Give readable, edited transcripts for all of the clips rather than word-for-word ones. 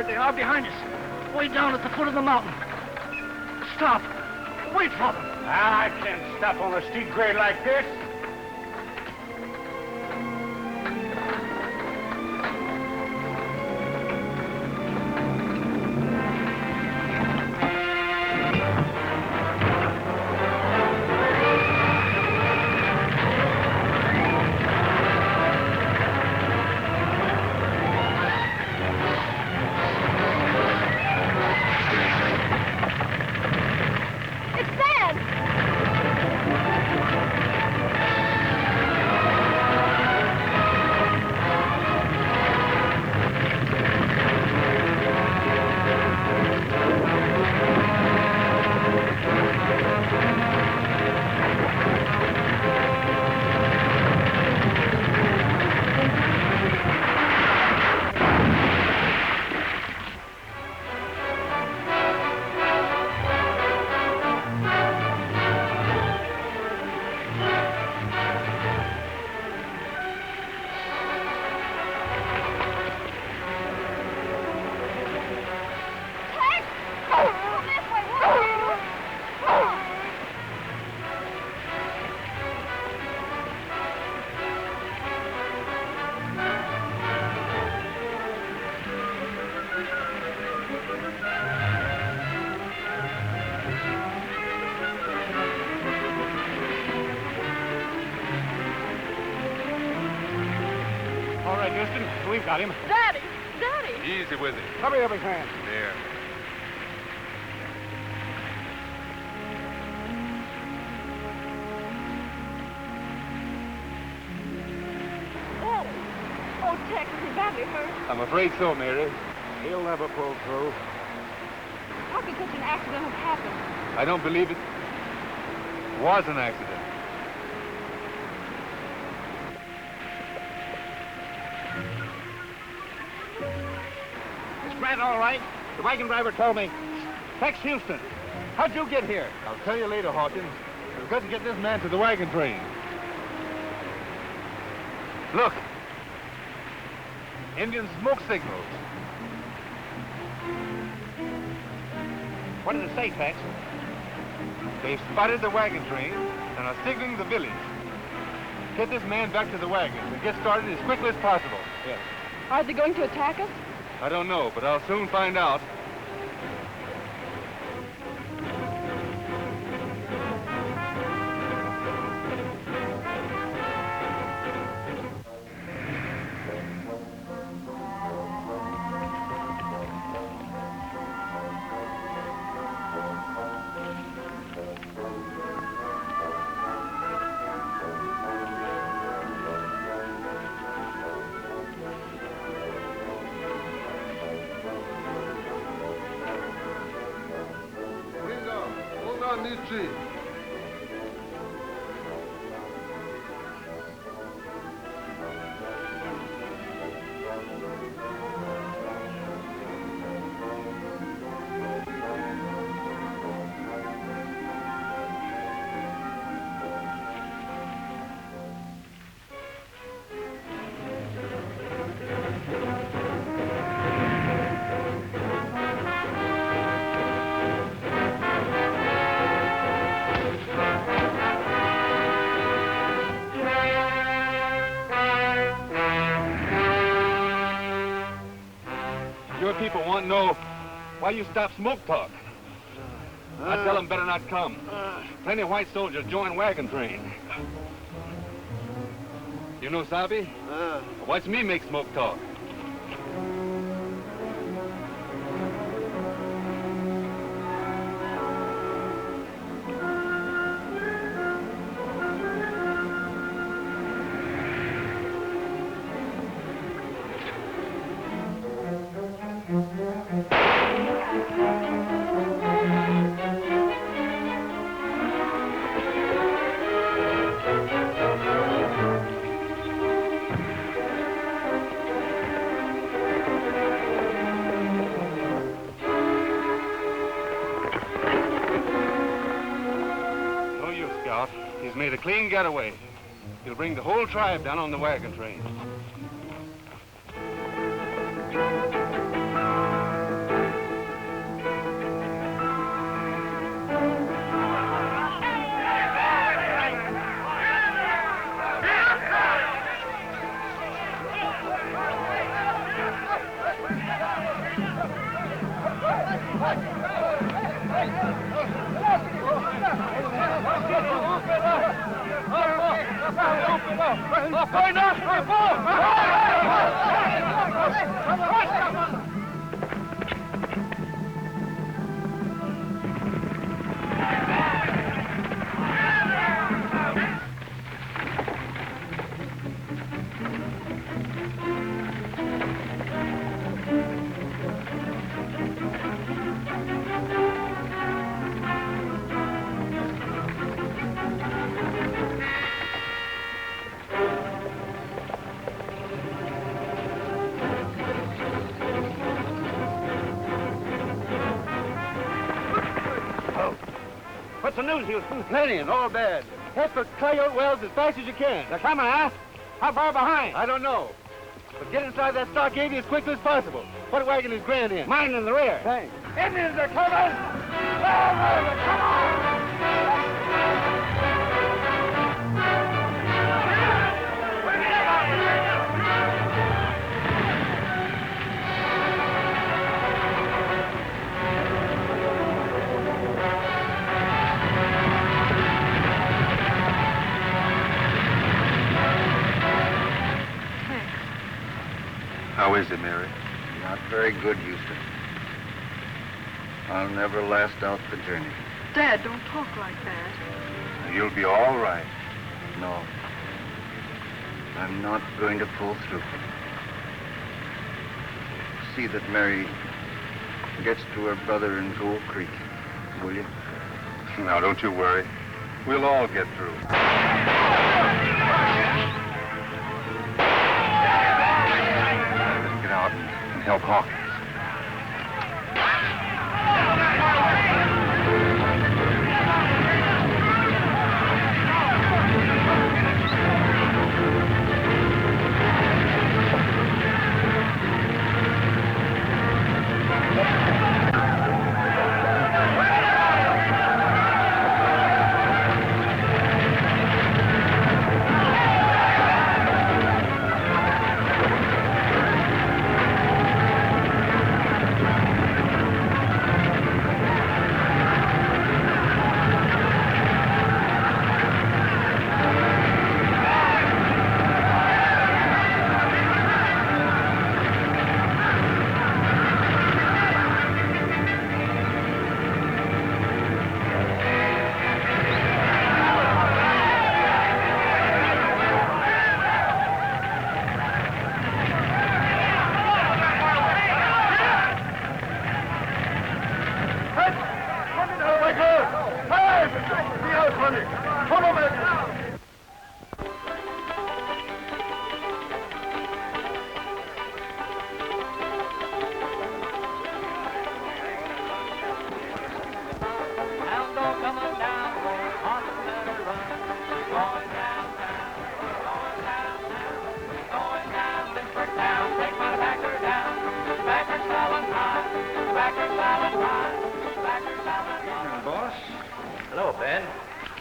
they are behind us. Way down at the foot of the mountain. Stop. Wait for them. I can't stop on a steep grade like this. We've got him. Daddy! Daddy! Easy with him. Hurry up his hand. There. Daddy! Oh, Tex, is he badly hurt? I'm afraid so, Mary. He'll never pull through. How could such an accident have happened? I don't believe it was an accident. Grant, all right. The wagon driver told me. Tex Houston, how'd you get here? I'll tell you later, Hawkins. We've got to get this man to the wagon train. Look. Indian smoke signals. What did it say, Tex? They've spotted the wagon train and are signaling the village. Get this man back to the wagon and get started as quickly as possible. Yes. Are they going to attack us? I don't know, but I'll soon find out. People want to know why you stop smoke talk. I tell them better not come. Plenty of white soldiers join wagon train. You know, Sabi? Watch me make smoke talk. He's made a clean getaway. He'll bring the whole tribe down on the wagon train. What's the news, Houston? Plenty and all bad. Head for Coyote Wells as fast as you can. They're coming, huh? How far behind? I don't know. But get inside that stockade as quickly as possible. What wagon is Grant in? Mine in the rear. Thanks. Indians are coming! Come on! How is it, Mary? Not very good, Houston. I'll never last out the journey. Dad, don't talk like that. You'll be all right. No. I'm not going to pull through. See that Mary gets to her brother in Gold Creek, will you? Now, don't you worry. We'll all get through. Let's get out and help Hawkins. Hello, Ben.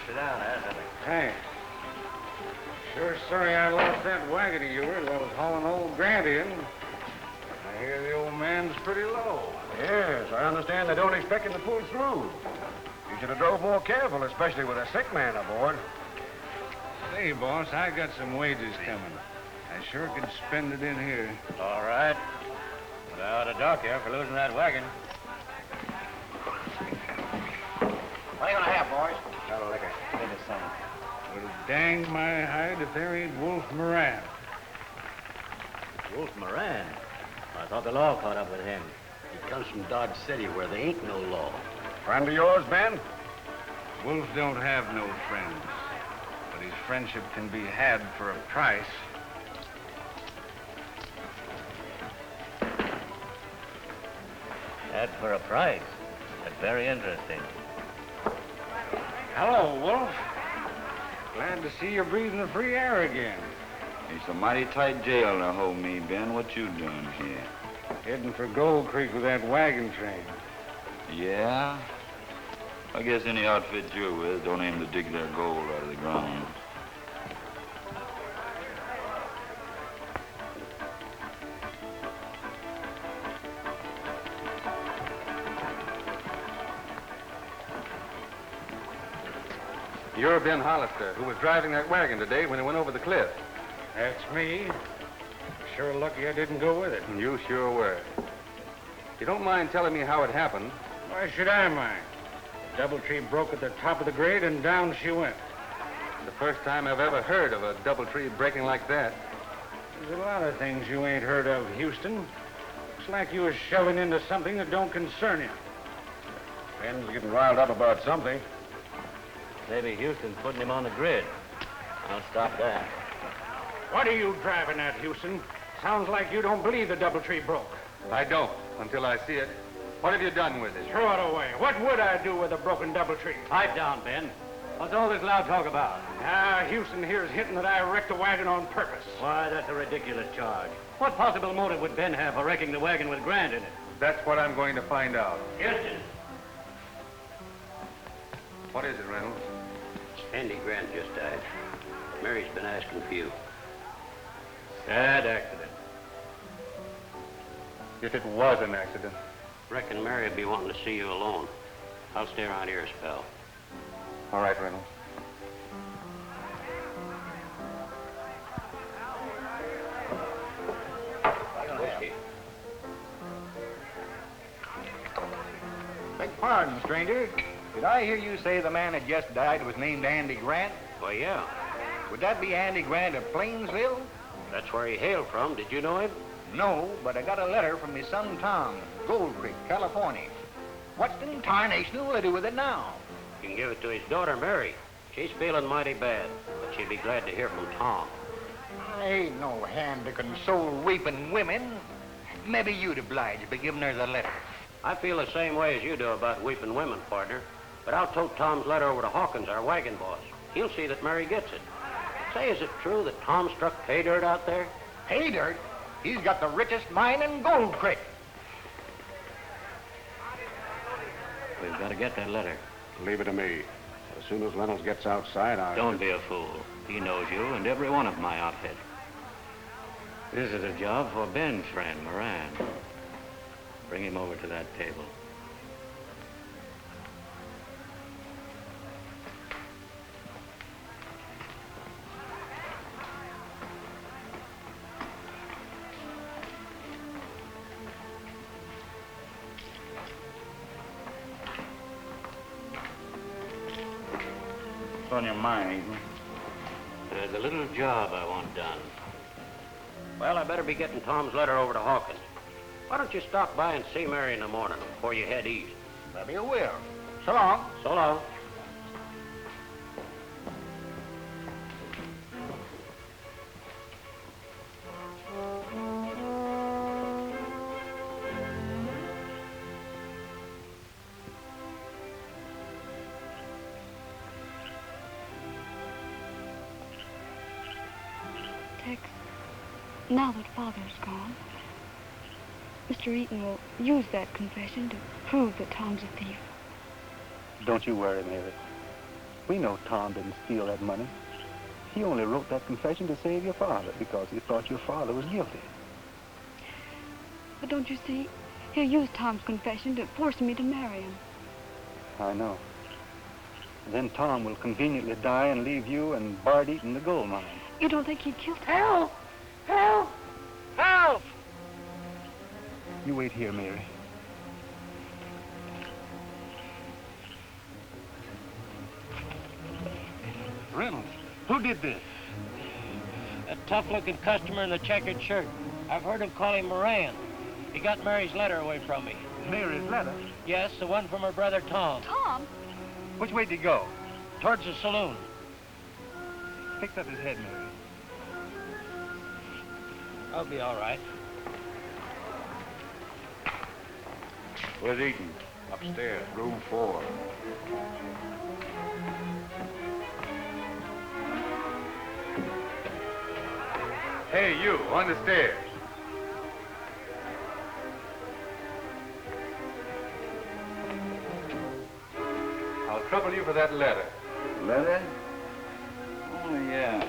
Sit down, Hazlett. Thanks. Sure sorry I lost that wagon of yours. I was hauling old Grant in. I hear the old man's pretty low. Yes, I understand they don't expect him to pull through. You should have drove more careful, especially with a sick man aboard. Say, boss, I got some wages coming. I sure could spend it in here. All right. But I ought to dock you for losing that wagon. What are you gonna have, boys? Got a liquor. Give us some. Well, dang my hide if there ain't Wolf Moran. Wolf Moran? I thought the law caught up with him. He comes from Dodge City where there ain't no law. Friend of yours, Ben? Wolf don't have no friends. But his friendship can be had for a price. That for a price. That's very interesting. Hello, Wolf. Glad to see you breathing the free air again. It's a mighty tight jail to hold me, Ben. What you doing here? Heading for Gold Creek with that wagon train. Yeah? I guess any outfit you're with don't aim to dig their gold out of the ground. You're Ben Hollister, who was driving that wagon today when it went over the cliff. That's me. Sure lucky I didn't go with it. You sure were. You don't mind telling me how it happened? Why should I mind? The doubletree broke at the top of the grade and down she went. The first time I've ever heard of a doubletree breaking like that. There's a lot of things you ain't heard of, Houston. Looks like you was shoving into something that don't concern you. Ben's getting riled up about something. Maybe Houston's putting him on the grid. I'll stop that. What are you driving at, Houston? Sounds like you don't believe the doubletree broke. I don't, until I see it. What have you done with it? Throw it away. What would I do with a broken doubletree? Pipe down, Ben. What's all this loud talk about? Houston here's hinting that I wrecked the wagon on purpose. Why, that's a ridiculous charge. What possible motive would Ben have for wrecking the wagon with Grant in it? That's what I'm going to find out. Houston. What is it, Reynolds? Andy Grant just died. Mary's been asking for you. Sad accident. If it was an accident. Reckon Mary'll be wanting to see you alone. I'll stay around here a spell. All right, Reynolds. Whiskey. Beg pardon, stranger. Did I hear you say the man that just died was named Andy Grant? Why, yeah. Would that be Andy Grant of Plainsville? That's where he hailed from. Did you know him? No, but I got a letter from his son Tom, Gold Creek, California. What in tarnation will I do with it now? You can give it to his daughter, Mary. She's feeling mighty bad, but she'd be glad to hear from Tom. I ain't no hand to console weeping women. Maybe you'd oblige by giving her the letter. I feel the same way as you do about weeping women, partner. But I'll tote Tom's letter over to Hawkins, our wagon boss. He'll see that Mary gets it. Say, is it true that Tom struck pay dirt out there? Pay dirt? He's got the richest mine in Gold Creek. We've got to get that letter. Leave it to me. As soon as Reynolds gets outside, I'll... Don't be a fool. He knows you and every one of my outfit. This is a job for Ben's friend, Moran. Bring him over to that table. What's on your mind, Eaton? There's a little job I want done. Well, I better be getting Tom's letter over to Hawkins. Why don't you stop by and see Mary in the morning before you head east? Maybe I will. So long. So long. Tex, now that Father's gone, Mr. Eaton will use that confession to prove that Tom's a thief. Don't you worry, Mary. We know Tom didn't steal that money. He only wrote that confession to save your father because he thought your father was guilty. But don't you see, he'll use Tom's confession to force me to marry him. I know. Then Tom will conveniently die and leave you and Bart Eaton the gold mine. You don't think he'd kill Tom? Help! Help! Help! You wait here, Mary. Reynolds, who did this? A tough-looking customer in the checkered shirt. I've heard him call him Moran. He got Mary's letter away from me. Mary's letter? Yes, the one from her brother Tom. Tom? Which way did he go? Towards the saloon. Fix up his head, Mary. I'll be all right. Where's Eaton? Upstairs, room 4. Hey, you, on the stairs. I'll trouble you for that letter. Letter? Oh, yeah.